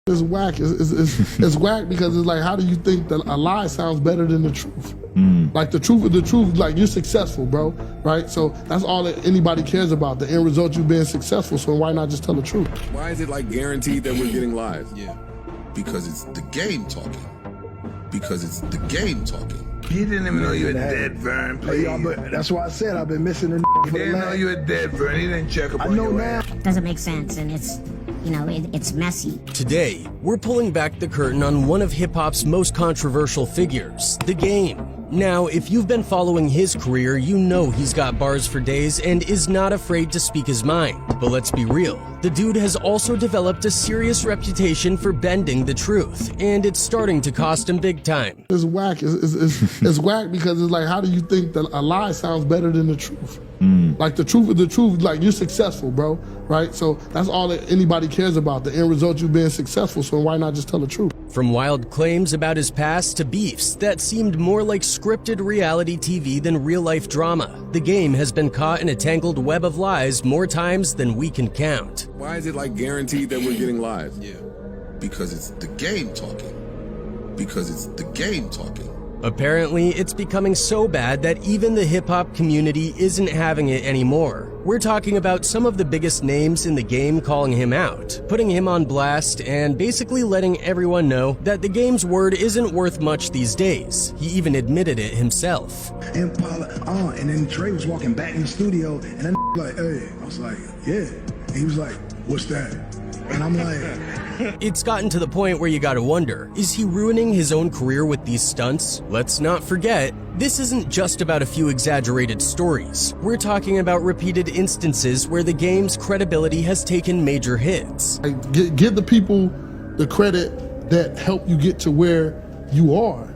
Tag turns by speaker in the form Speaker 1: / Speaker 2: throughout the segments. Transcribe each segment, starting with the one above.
Speaker 1: It's whack. It's whack because it's like, how do you think that a lie sounds better than the truth? Like the truth is the truth. Like, you're successful, bro, right? So that's all that anybody cares about, the end result, you being successful. So why not just tell the truth?
Speaker 2: Why is it like guaranteed that we're getting live?
Speaker 3: Yeah.
Speaker 4: Because it's the game talking. Because it's the game talking.
Speaker 5: He didn't even know you were dead, Vern, please.
Speaker 6: Hey, that's why I said I've been missing the
Speaker 5: He didn't know you were dead, Vern. He didn't check up
Speaker 6: I
Speaker 5: on
Speaker 6: know
Speaker 5: your
Speaker 6: now.
Speaker 5: ass.
Speaker 7: Doesn't make sense, and it's, you know, it's messy.
Speaker 8: Today, we're pulling back the curtain on one of hip-hop's most controversial figures, The Game. Now, if you've been following his career, you know he's got bars for days and is not afraid to speak his mind. But let's be real, the dude has also developed a serious reputation for bending the truth, and it's starting to cost him big time.
Speaker 1: It's whack. It's whack because it's like, how do you think that a lie sounds better than the truth? Like the truth is the truth. Like, you're successful, bro, right? So that's all that anybody cares about, the end result, you being successful. So why not just tell the truth?
Speaker 8: From wild claims about his past to beefs that seemed more like scripted reality TV than real-life drama, The Game has been caught in a tangled web of lies more times than we can count.
Speaker 2: Why is it like guaranteed that we're getting live?
Speaker 3: Yeah.
Speaker 4: Because it's the game talking. Because it's the game talking.
Speaker 8: Apparently, it's becoming so bad that even the hip-hop community isn't having it anymore. We're talking about some of the biggest names in the game calling him out, putting him on blast, and basically letting everyone know that the game's word isn't worth much these days. He even admitted it himself.
Speaker 6: And and then Dre was walking back in the studio, and then like, hey, I was like, yeah. And he was like, what's that? And I'm like,
Speaker 8: It's gotten to the point where you gotta wonder, is he ruining his own career with these stunts? Let's not forget, this isn't just about a few exaggerated stories. We're talking about repeated instances where the game's credibility has taken major hits.
Speaker 1: Like, give the people the credit that helped you get to where you are,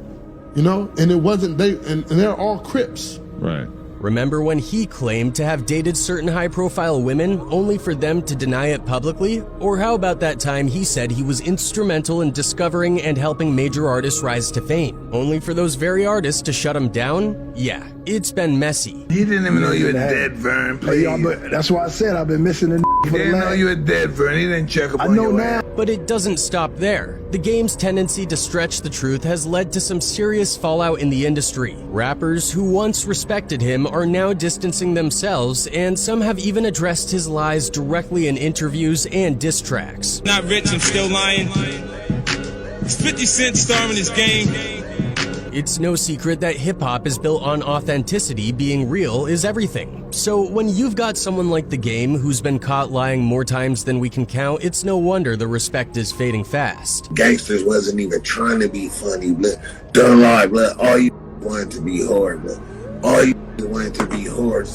Speaker 1: you know? And it wasn't and they're all Crips.
Speaker 9: Right.
Speaker 8: Remember when he claimed to have dated certain high-profile women only for them to deny it publicly? Or how about that time he said he was instrumental in discovering and helping major artists rise to fame, only for those very artists to shut him down? Yeah, it's been messy.
Speaker 5: He didn't even know you were dead, Vern, please.
Speaker 6: Hey, that's why I said I've been missing the
Speaker 5: He didn't know you were dead, Vern. He didn't check up
Speaker 6: I
Speaker 5: on
Speaker 6: know
Speaker 5: your
Speaker 6: now.
Speaker 5: ass.
Speaker 8: But it doesn't stop there. The game's tendency to stretch the truth has led to some serious fallout in the industry. Rappers who once respected him are now distancing themselves, and some have even addressed his lies directly in interviews and diss tracks.
Speaker 10: Not rich, I'm still lying. It's 50 Cent starring this game.
Speaker 8: It's no secret that hip-hop is built on authenticity. Being real is everything. So when you've got someone like The Game who's been caught lying more times than we can count, it's no wonder the respect is fading fast.
Speaker 4: Gangsters wasn't even trying to be funny, but don't lie, but all you wanted to be hard, but all you wanted to be hard.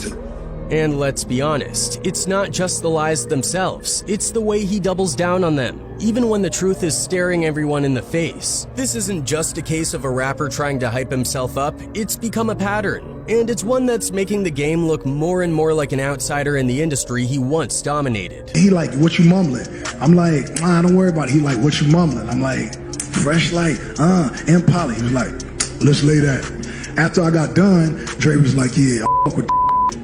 Speaker 8: And let's be honest, it's not just the lies themselves, it's the way he doubles down on them, even when the truth is staring everyone in the face. This isn't just a case of a rapper trying to hype himself up, it's become a pattern. And it's one that's making The Game look more and more like an outsider in the industry he once dominated.
Speaker 6: he like, what you mumbling? I'm like, nah, don't worry about it. He like, what you mumbling? I'm like, fresh like, and Polly. He was like, let's lay that. After I got done, Dre was like, yeah, I fuck with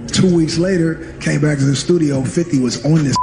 Speaker 6: 2 weeks later, came back to the studio, 50 was on this.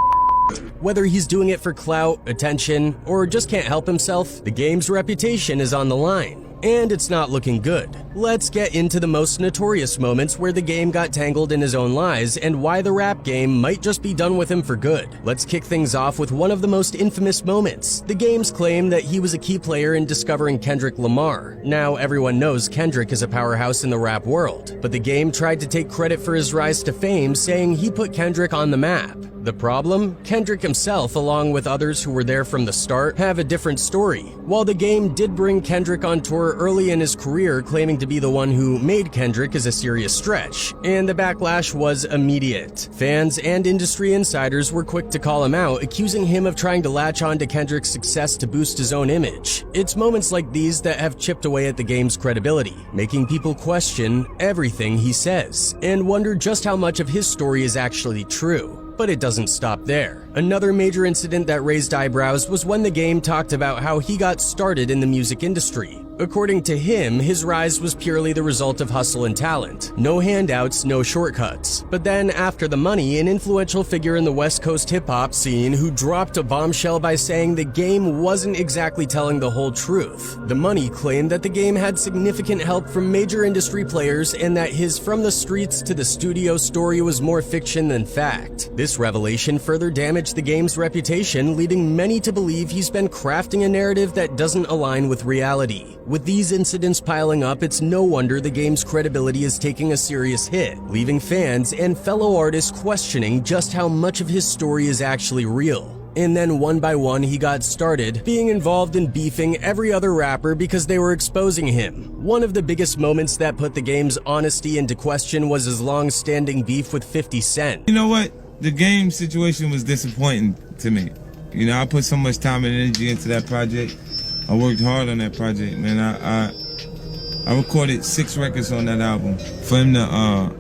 Speaker 8: Whether he's doing it for clout, attention, or just can't help himself, The Game's reputation is on the line. And it's not looking good. Let's get into the most notorious moments where The Game got tangled in his own lies and why the rap game might just be done with him for good. Let's kick things off with one of the most infamous moments, The Game's claim that he was a key player in discovering Kendrick Lamar. Now, everyone knows Kendrick is a powerhouse in the rap world, but The Game tried to take credit for his rise to fame, saying he put Kendrick on the map. The problem? Kendrick himself, along with others who were there from the start, have a different story. While The Game did bring Kendrick on tour early in his career, claiming to be the one who made Kendrick, is a serious stretch, and the backlash was immediate. Fans and industry insiders were quick to call him out, accusing him of trying to latch on to Kendrick's success to boost his own image. It's moments like these that have chipped away at The Game's credibility, making people question everything he says, and wonder just how much of his story is actually true. But it doesn't stop there. Another major incident that raised eyebrows was when The Game talked about how he got started in the music industry. According to him, his rise was purely the result of hustle and talent. No handouts, no shortcuts. But then, after the money, an influential figure in the West Coast hip-hop scene who dropped a bombshell by saying the game wasn't exactly telling the whole truth. The money claimed that the game had significant help from major industry players and that his from the streets to the studio story was more fiction than fact. This revelation further damaged the game's reputation, leading many to believe he's been crafting a narrative that doesn't align with reality. With these incidents piling up, it's no wonder the game's credibility is taking a serious hit, leaving fans and fellow artists questioning just how much of his story is actually real. And then one by one he got started, being involved in beefing every other rapper because they were exposing him. One of the biggest moments that put the game's honesty into question was his long-standing beef with 50 Cent.
Speaker 10: You know what? The game situation was disappointing to me. You know, I put so much time and energy into that project. I worked hard on that project, man. I recorded 6 records on that album. For him to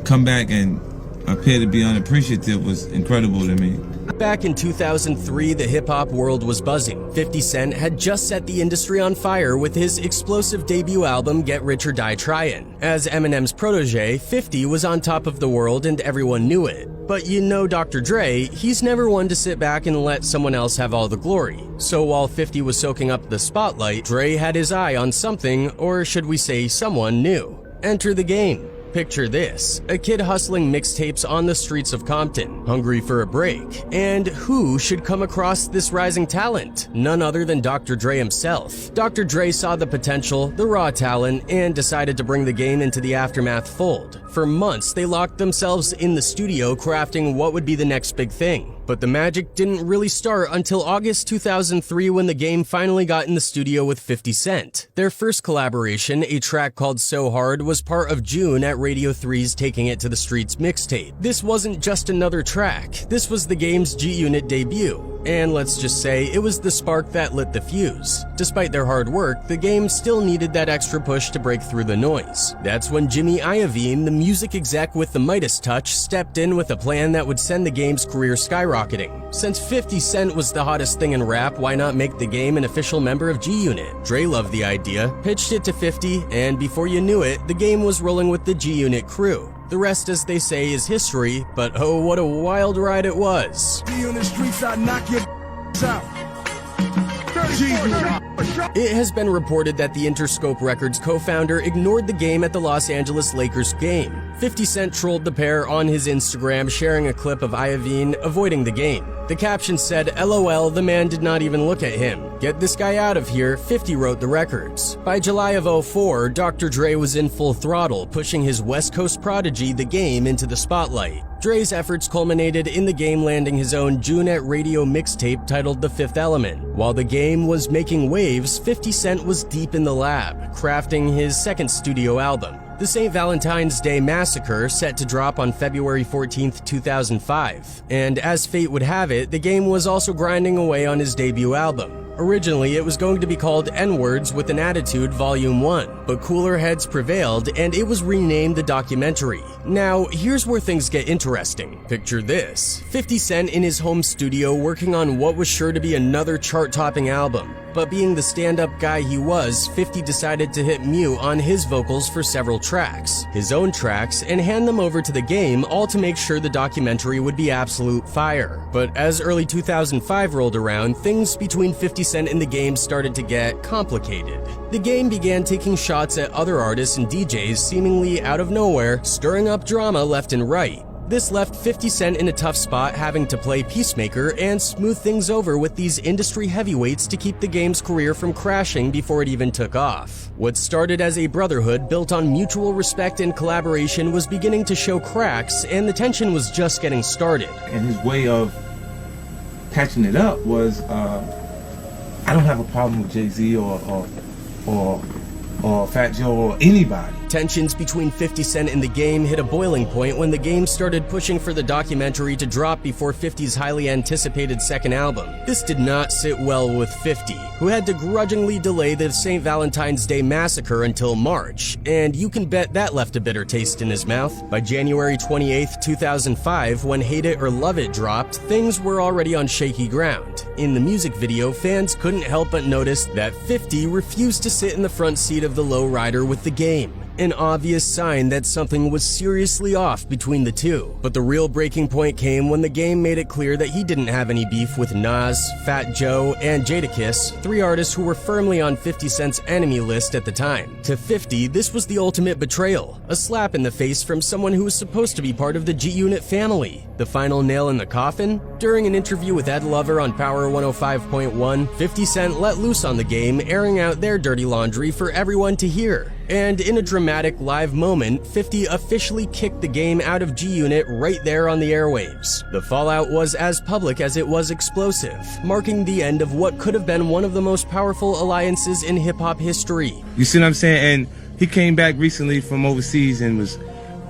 Speaker 10: come back and appear to be unappreciative was incredible to me.
Speaker 8: Back in 2003, the hip-hop world was buzzing. 50 Cent had just set the industry on fire with his explosive debut album, Get Rich or Die Tryin'. As Eminem's protege, 50 was on top of the world and everyone knew it. But you know Dr. Dre, he's never one to sit back and let someone else have all the glory. So while 50 was soaking up the spotlight, Dre had his eye on something, or should we say someone new. Enter the game. Picture this, a kid hustling mixtapes on the streets of Compton, hungry for a break. And who should come across this rising talent? None other than Dr. Dre himself. Dr. Dre saw the potential, the raw talent, and decided to bring the game into the Aftermath fold. For months, they locked themselves in the studio crafting what would be the next big thing. But the magic didn't really start until August 2003 when the game finally got in the studio with 50 Cent. Their first collaboration, a track called So Hard, was part of June at Radio 3's Taking It to the Streets mixtape. This wasn't just another track, this was the game's G-Unit debut. And let's just say, it was the spark that lit the fuse. Despite their hard work, the game still needed that extra push to break through the noise. That's when Jimmy Iovine, the music exec with the Midas touch, stepped in with a plan that would send the game's career skyrocketing. Since 50 Cent was the hottest thing in rap, why not make the game an official member of G-Unit? Dre loved the idea, pitched it to 50, and before you knew it, the game was rolling with the G-Unit crew. The rest, as they say, is history, but oh, what a wild ride it was. It has been reported that the Interscope Records co-founder ignored the game at the Los Angeles Lakers game. 50 Cent trolled the pair on his Instagram, sharing a clip of Iovine avoiding the game. The caption said, LOL, the man did not even look at him. Get this guy out of here, 50 wrote the records. By July of 2004, Dr. Dre was in full throttle, pushing his West Coast prodigy, The Game, into the spotlight. Dre's efforts culminated in The Game landing his own June at Radio mixtape titled The Fifth Element. While The Game was making waves, 50 Cent was deep in the lab, crafting his second studio album. The St. Valentine's Day Massacre, set to drop on February 14, 2005. And as fate would have it, The Game was also grinding away on his debut album. Originally, it was going to be called N-Words with an Attitude Volume 1, but cooler heads prevailed and it was renamed The Documentary. Now, here's where things get interesting. Picture this, 50 Cent in his home studio working on what was sure to be another chart-topping album. But being the stand-up guy he was, 50 decided to hit mute on his vocals for several tracks, his own tracks, and hand them over to The Game, all to make sure the documentary would be absolute fire. But as early 2005 rolled around, things between 50 Cent and The Game started to get complicated. The Game began taking shots at other artists and DJs seemingly out of nowhere, stirring up drama left and right. This left 50 Cent in a tough spot, having to play peacemaker and smooth things over with these industry heavyweights to keep the game's career from crashing before it even took off. What started as a brotherhood built on mutual respect and collaboration was beginning to show cracks, and the tension was just getting started.
Speaker 3: And his way of patching it up was, I don't have a problem with Jay-Z or Fat Joe or anybody.
Speaker 8: Tensions between 50 Cent and the Game hit a boiling point when the Game started pushing for the documentary to drop before 50's highly anticipated second album. This did not sit well with 50, who had to grudgingly delay the St. Valentine's Day Massacre until March, and you can bet that left a bitter taste in his mouth. By January 28, 2005, when Hate It or Love It dropped, things were already on shaky ground. In the music video, fans couldn't help but notice that 50 refused to sit in the front seat of the lowrider with the Game, an obvious sign that something was seriously off between the two. But the real breaking point came when the Game made it clear that he didn't have any beef with Nas, Fat Joe, and Jadakiss, three artists who were firmly on 50 Cent's enemy list at the time. To 50, this was the ultimate betrayal, a slap in the face from someone who was supposed to be part of the G-Unit family. The final nail in the coffin? During an interview with Ed Lover on Power 105.1, 50 Cent let loose on the Game, airing out their dirty laundry for everyone to hear. And in a dramatic live moment, 50 officially kicked the Game out of G-Unit right there on the airwaves. The fallout was as public as it was explosive, marking the end of what could have been one of the most powerful alliances in hip-hop history.
Speaker 10: You see what I'm saying? And he came back recently from overseas and was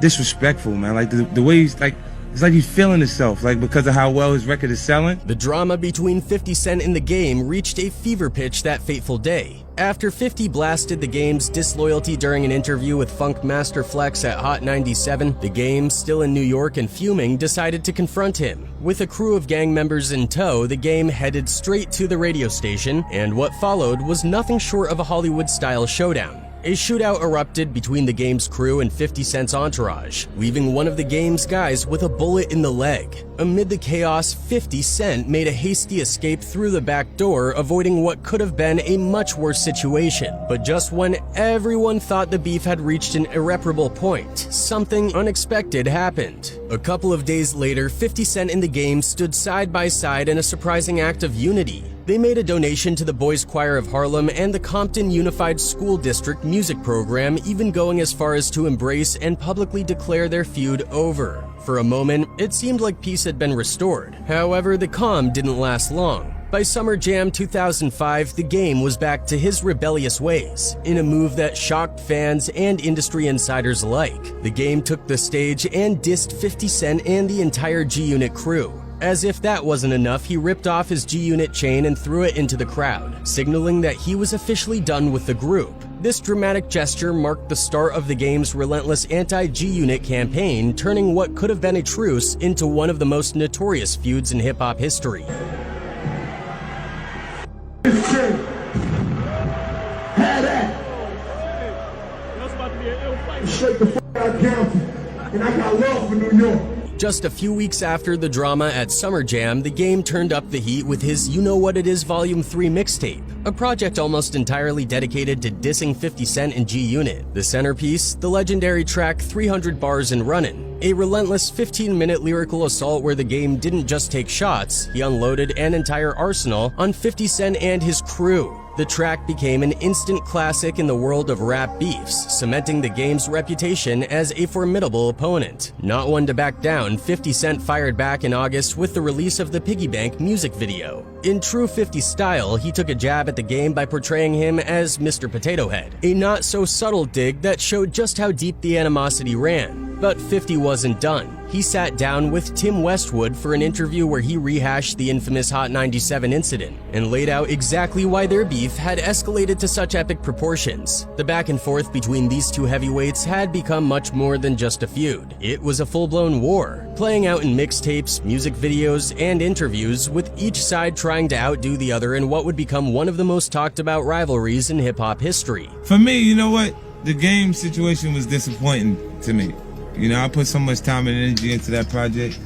Speaker 10: disrespectful, man. Like the way he's like, it's like he's feeling himself, like because of how well his record is selling.
Speaker 8: The drama between 50 Cent and the Game reached a fever pitch that fateful day. After 50 blasted the Game's disloyalty during an interview with Funk Master Flex at Hot 97, the Game, still in New York and fuming, decided to confront him. With a crew of gang members in tow, the Game headed straight to the radio station, and what followed was nothing short of a Hollywood-style showdown. A shootout erupted between the Game's crew and 50 Cent's entourage, leaving one of the Game's guys with a bullet in the leg. Amid the chaos, 50 Cent made a hasty escape through the back door, avoiding what could have been a much worse situation. But just when everyone thought the beef had reached an irreparable point, something unexpected happened. A couple of days later, 50 Cent and the Game stood side by side in a surprising act of unity. They made a donation to the Boys Choir of Harlem and the Compton Unified School District music program, even going as far as to embrace and publicly declare their feud over. For a moment, it seemed like peace had been restored. However, the calm didn't last long. By Summer Jam 2005, the Game was back to his rebellious ways, in a move that shocked fans and industry insiders alike. The Game took the stage and dissed 50 Cent and the entire G-Unit crew. As if that wasn't enough, he ripped off his G-Unit chain and threw it into the crowd, signaling that he was officially done with the group. This dramatic gesture marked the start of the Game's relentless anti-G-Unit campaign, turning what could have been a truce into one of the most notorious feuds in hip-hop history.
Speaker 6: Straight the fuck out of County, and I got love for New York.
Speaker 8: Just a few weeks after the drama at Summer Jam, the Game turned up the heat with his You Know What It Is Volume 3 mixtape, a project almost entirely dedicated to dissing 50 Cent and G-Unit. The centerpiece, the legendary track 300 Bars and Runnin', a relentless 15-minute lyrical assault where the Game didn't just take shots, he unloaded an entire arsenal on 50 Cent and his crew. The track became an instant classic in the world of rap beefs, cementing the Game's reputation as a formidable opponent. Not one to back down, 50 Cent fired back in August with the release of the Piggy Bank music video. In true 50 style, he took a jab at the Game by portraying him as Mr. Potato Head, a not-so-subtle dig that showed just how deep the animosity ran. But 50 wasn't done. He sat down with Tim Westwood for an interview where he rehashed the infamous Hot 97 incident and laid out exactly why their beef had escalated to such epic proportions. The back and forth between these two heavyweights had become much more than just a feud. It was a full-blown war, playing out in mixtapes, music videos, and interviews, with each side trying to outdo the other in what would become one of the most talked about rivalries in hip-hop history.
Speaker 10: For me, you know what? The Game situation was disappointing to me. You know, I put so much time and energy into that project.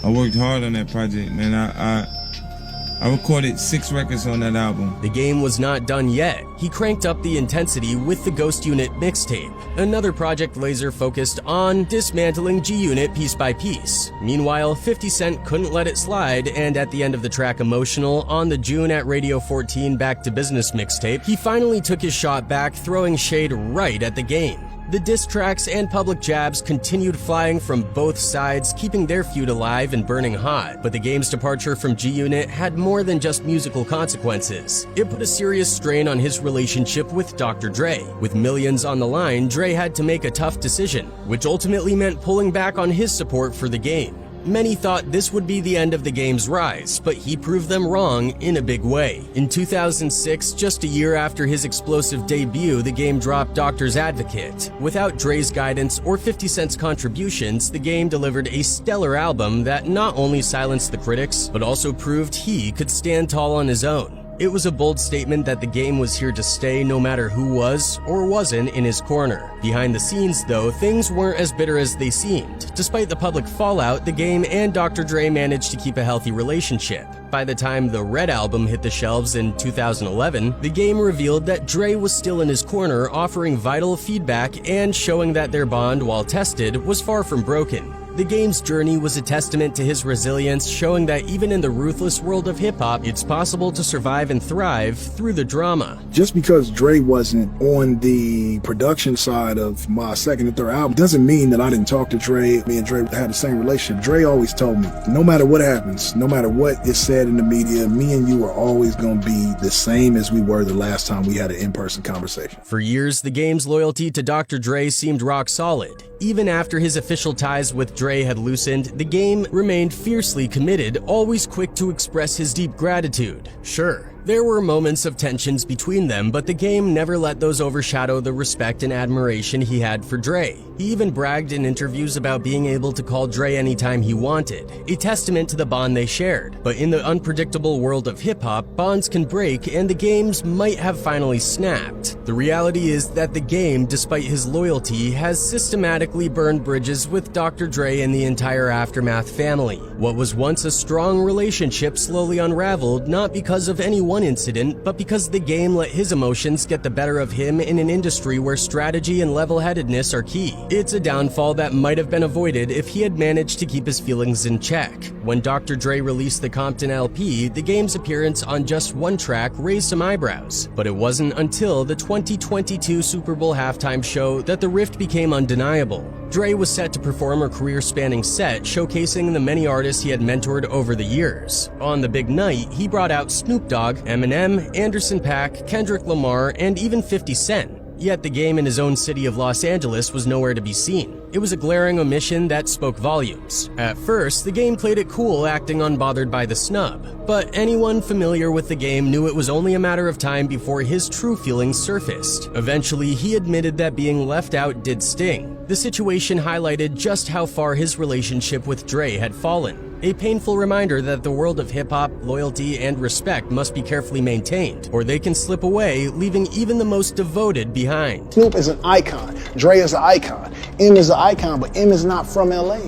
Speaker 10: I worked hard on that project, man. I recorded 6 records on that album.
Speaker 8: The Game was not done yet. He cranked up the intensity with the Ghost Unit mixtape, another project laser focused on dismantling G-Unit piece by piece. Meanwhile, 50 Cent couldn't let it slide, and at the end of the track Emotional on the June at Radio 14 Back to Business mixtape, he finally took his shot back, throwing shade right at the Game. The diss tracks and public jabs continued flying from both sides, keeping their feud alive and burning hot. But the game's departure from G-Unit had more than just musical consequences. It put a serious strain on his relationship with Dr. Dre. With millions on the line, Dre had to make a tough decision, which ultimately meant pulling back on his support for the game. Many thought this would be the end of the game's rise, but he proved them wrong in a big way. In 2006, just a year after his explosive debut, the game dropped Doctor's Advocate. Without Dre's guidance or 50 Cent's contributions, the game delivered a stellar album that not only silenced the critics, but also proved he could stand tall on his own. It was a bold statement that the game was here to stay no matter who was or wasn't in his corner. Behind the scenes, though, things weren't as bitter as they seemed. Despite the public fallout, the game and Dr. Dre managed to keep a healthy relationship. By the time the Red album hit the shelves in 2011, the game revealed that Dre was still in his corner, offering vital feedback and showing that their bond, while tested, was far from broken. The game's journey was a testament to his resilience, showing that even in the ruthless world of hip-hop, it's possible to survive and thrive through the drama.
Speaker 6: Just because Dre wasn't on the production side of my second and third album doesn't mean that I didn't talk to Dre. Me and Dre had the same relationship. Dre always told me, no matter what happens, no matter what is said in the media, me and you are always going to be the same as we were the last time we had an in-person conversation.
Speaker 8: For years, the game's loyalty to Dr. Dre seemed rock solid. Even after his official ties with Dre had loosened, the game remained fiercely committed, always quick to express his deep gratitude. Sure, there were moments of tensions between them, but the game never let those overshadow the respect and admiration he had for Dre. He even bragged in interviews about being able to call Dre anytime he wanted, a testament to the bond they shared. But in the unpredictable world of hip-hop, bonds can break and the games might have finally snapped. The reality is that the game, despite his loyalty, has systematically burned bridges with Dr. Dre and the entire Aftermath family. What was once a strong relationship slowly unraveled, not because of any one incident, but because the game let his emotions get the better of him in an industry where strategy and level-headedness are key. It's a downfall that might have been avoided if he had managed to keep his feelings in check. When Dr. Dre released the Compton LP, the game's appearance on just one track raised some eyebrows. But it wasn't until the 2022 Super Bowl halftime show that the rift became undeniable. Dre was set to perform a career-spanning set showcasing the many artists he had mentored over the years. On the big night, he brought out Snoop Dogg, Eminem, Anderson .Paak, Kendrick Lamar, and even 50 Cent. Yet the game in his own city of Los Angeles was nowhere to be seen. It was a glaring omission that spoke volumes. At first, the game played it cool, acting unbothered by the snub. But anyone familiar with the game knew it was only a matter of time before his true feelings surfaced. Eventually, he admitted that being left out did sting. The situation highlighted just how far his relationship with Dre had fallen. A painful reminder that the world of hip-hop, loyalty, and respect must be carefully maintained, or they can slip away, leaving even the most devoted behind.
Speaker 9: Snoop is an icon. Dre is an icon. M is an icon, but M is not from LA.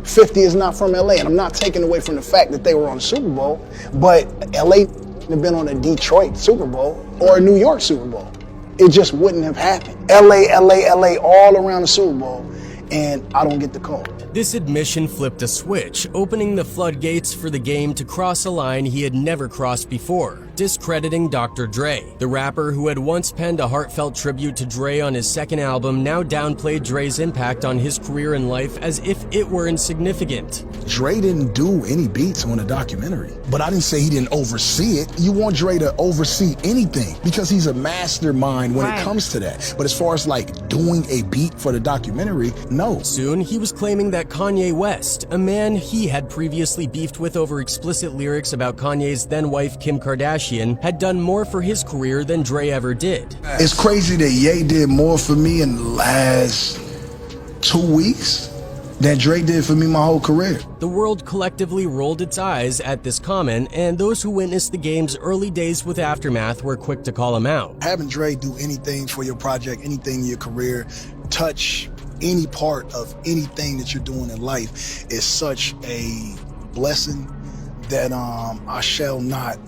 Speaker 9: 50 is not from LA, and I'm not taking away from the fact that they were on the Super Bowl, but LA have been on a Detroit Super Bowl or a New York Super Bowl. It just wouldn't have happened. LA, all around the Super Bowl, and I don't get the call.
Speaker 8: This admission flipped a switch, opening the floodgates for the game to cross a line he had never crossed before, discrediting Dr. Dre. The rapper who had once penned a heartfelt tribute to Dre on his second album now downplayed Dre's impact on his career and life as if it were insignificant.
Speaker 6: Dre didn't do any beats on the documentary, but I didn't say he didn't oversee it. You want Dre to oversee anything because he's a mastermind when it comes to that. But as far as like doing a beat for the documentary, no.
Speaker 8: Soon, he was claiming that Kanye West, a man he had previously beefed with over explicit lyrics about Kanye's then-wife Kim Kardashian, had done more for his career than Dre ever did.
Speaker 6: It's crazy that Ye did more for me in the last 2 weeks than Dre did for me my whole career.
Speaker 8: The world collectively rolled its eyes at this comment, and those who witnessed the game's early days with Aftermath were quick to call him out.
Speaker 6: Having Dre do anything for your project, anything in your career, touch any part of anything that you're doing in life is such a blessing that I shall not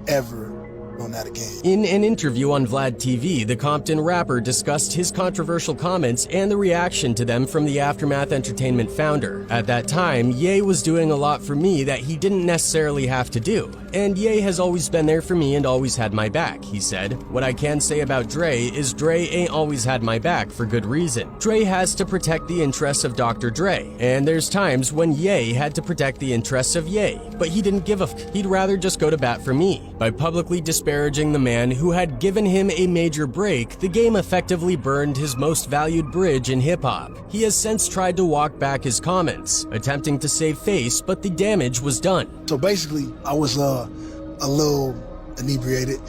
Speaker 6: ever on that again.
Speaker 8: In an interview on Vlad TV, the Compton rapper discussed his controversial comments and the reaction to them from the Aftermath Entertainment founder. At that time, Ye was doing a lot for me that he didn't necessarily have to do. And Ye has always been there for me and always had my back, he said. What I can say about Dre is Dre ain't always had my back for good reason. Dre has to protect the interests of Dr. Dre, and there's times when Ye had to protect the interests of Ye, but he didn't give a he'd rather just go to bat for me. By publicly disparaging the man who had given him a major break, the game effectively burned his most valued bridge in hip-hop. He has since tried to walk back his comments, attempting to save face, but the damage was done.
Speaker 9: So basically, I was a little inebriated,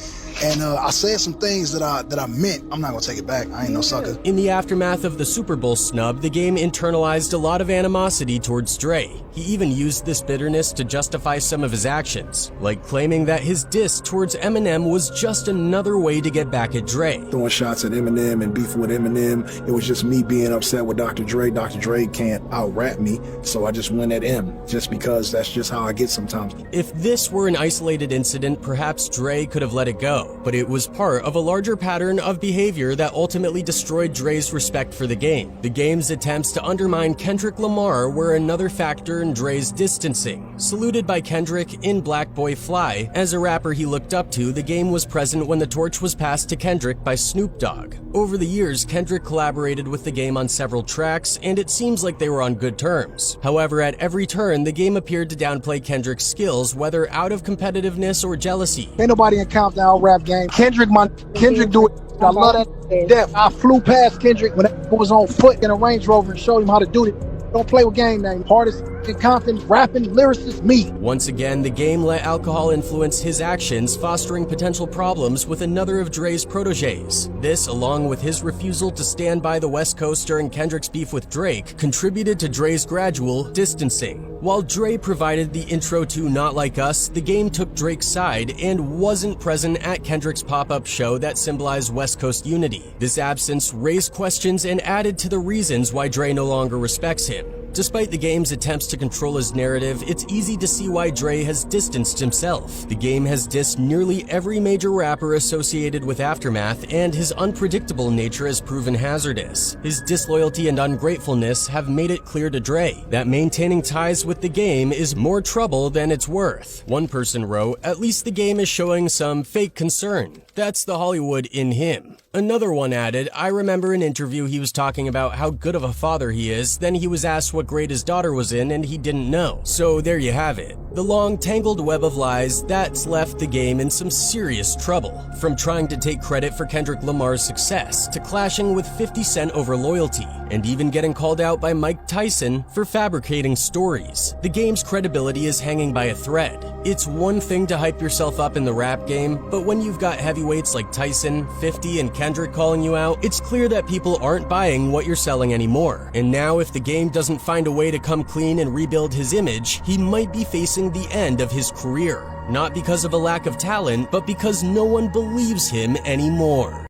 Speaker 9: and I said some things that I meant. I'm not gonna take it back. I ain't no sucker.
Speaker 8: In the aftermath of the Super Bowl snub, the game internalized a lot of animosity towards Dre. He even used this bitterness to justify some of his actions, like claiming that his diss towards Eminem was just another way to get back at Dre.
Speaker 9: Throwing shots at Eminem and beefing with Eminem, it was just me being upset with Dr. Dre. Dr. Dre can't out-rap me, so I just went at him, just because that's just how I get sometimes.
Speaker 8: If this were an isolated incident, perhaps Dre could have let it go, but it was part of a larger pattern of behavior that ultimately destroyed Dre's respect for the game. The game's attempts to undermine Kendrick Lamar were another factor in Dre's distancing. Saluted by Kendrick in Black Boy Fly, as a rapper he looked up to, the game was present when the torch was passed to Kendrick by Snoop Dogg. Over the years, Kendrick collaborated with the game on several tracks, and it seems like they were on good terms. However, at every turn, the game appeared to downplay Kendrick's skills, whether out of competitiveness or jealousy.
Speaker 11: Ain't nobody in Countdown rap game. Kendrick do it. I love that to death. I flew past Kendrick when it was on foot in a Range Rover and showed him how to do it. Don't play with game name. Hardest in Compton, rapping, lyricist, me.
Speaker 8: Once again, the game let alcohol influence his actions, fostering potential problems with another of Dre's proteges. This, along with his refusal to stand by the West Coast during Kendrick's beef with Drake, contributed to Dre's gradual distancing. While Dre provided the intro to Not Like Us, the game took Drake's side and wasn't present at Kendrick's pop-up show that symbolized West Coast unity. This absence raised questions and added to the reasons why Dre no longer respects him. Despite the game's attempts to control his narrative, it's easy to see why Dre has distanced himself. The game has dissed nearly every major rapper associated with Aftermath, and his unpredictable nature has proven hazardous. His disloyalty and ungratefulness have made it clear to Dre that maintaining ties with the game is more trouble than it's worth. One person wrote, "At least the game is showing some fake concern. That's the Hollywood in him." Another one added, "I remember an interview he was talking about how good of a father he is, then he was asked what grade his daughter was in and he didn't know." So there you have it. The long, tangled web of lies that's left the game in some serious trouble. From trying to take credit for Kendrick Lamar's success, to clashing with 50 Cent over loyalty, and even getting called out by Mike Tyson for fabricating stories. The game's credibility is hanging by a thread. It's one thing to hype yourself up in the rap game, but when you've got heavyweights like Tyson, 50, and Kendrick calling you out, it's clear that people aren't buying what you're selling anymore. And now if the game doesn't find a way to come clean and rebuild his image, he might be facing the end of his career. Not because of a lack of talent, but because no one believes him anymore.